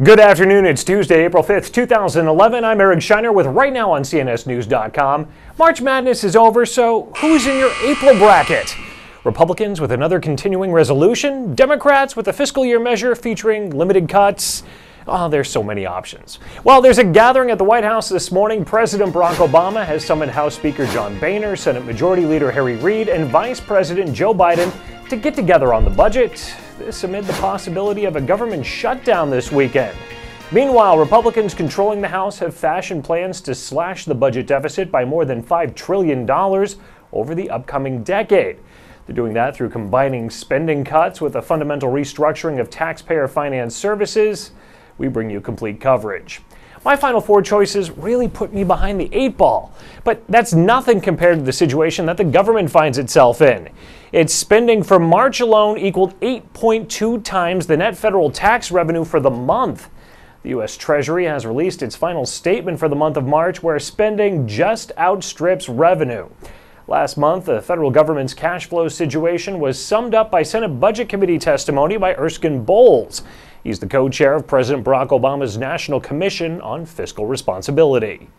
Good afternoon. It's Tuesday, April 5th, 2011. I'm Eric Shiner with Right Now on CNSnews.com. March Madness is over, so who's in your April bracket? Republicans with another continuing resolution? Democrats with a fiscal year measure featuring limited cuts? Oh, there's so many options. Well, there's a gathering at the White House this morning. President Barack Obama has summoned House Speaker John Boehner, Senate Majority Leader Harry Reid, and Vice President Joe Biden to get together on the budget. This amid the possibility of a government shutdown this weekend. Meanwhile, Republicans controlling the House have fashioned plans to slash the budget deficit by more than $5 trillion over the upcoming decade. They're doing that through combining spending cuts with a fundamental restructuring of taxpayer-financed services. We bring you complete coverage. My final four choices really put me behind the eight ball, but that's nothing compared to the situation that the government finds itself in. Its spending for March alone equaled 8.2 times the net federal tax revenue for the month. The U.S. Treasury has released its final statement for the month of March, where spending just outstrips revenue. Last month, the federal government's cash flow situation was summed up by Senate Budget Committee testimony by Erskine Bowles. He's the co-chair of President Barack Obama's National Commission on Fiscal Responsibility.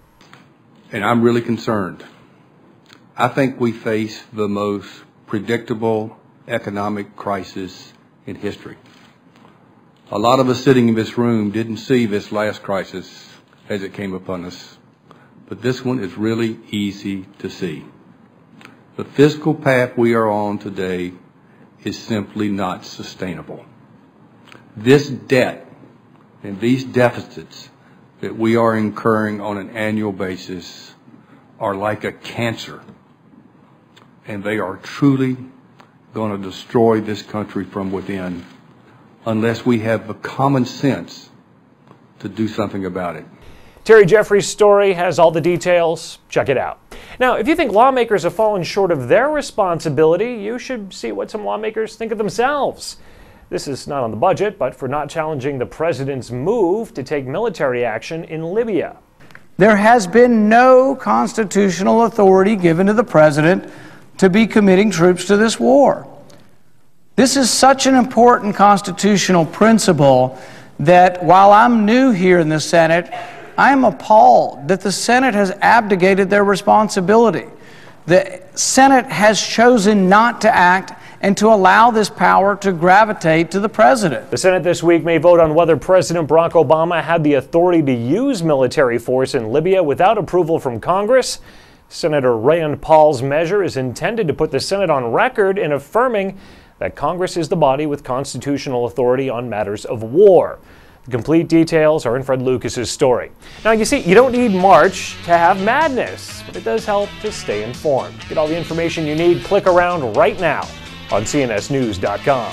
And I'm really concerned. I think we face the most predictable economic crisis in history. A lot of us sitting in this room didn't see this last crisis as it came upon us, but this one is really easy to see. The fiscal path we are on today is simply not sustainable. This debt and these deficits that we are incurring on an annual basis are like a cancer, and they are truly going to destroy this country from within unless we have the common sense to do something about it. Terry Jeffrey's story has all the details. Check it out. Now, if you think lawmakers have fallen short of their responsibility, you should see what some lawmakers think of themselves. This is not on the budget, but for not challenging the president's move to take military action in Libya. There has been no constitutional authority given to the president to be committing troops to this war. This is such an important constitutional principle that while I'm new here in the Senate, I am appalled that the Senate has abdicated their responsibility. The Senate has chosen not to act and to allow this power to gravitate to the president. The Senate this week may vote on whether President Barack Obama had the authority to use military force in Libya without approval from Congress. Senator Rand Paul's measure is intended to put the Senate on record in affirming that Congress is the body with constitutional authority on matters of war. The complete details are in Fred Lucas's story. Now, you see, you don't need March to have madness, but it does help to stay informed. Get all the information you need. Click around right now on CNSnews.com.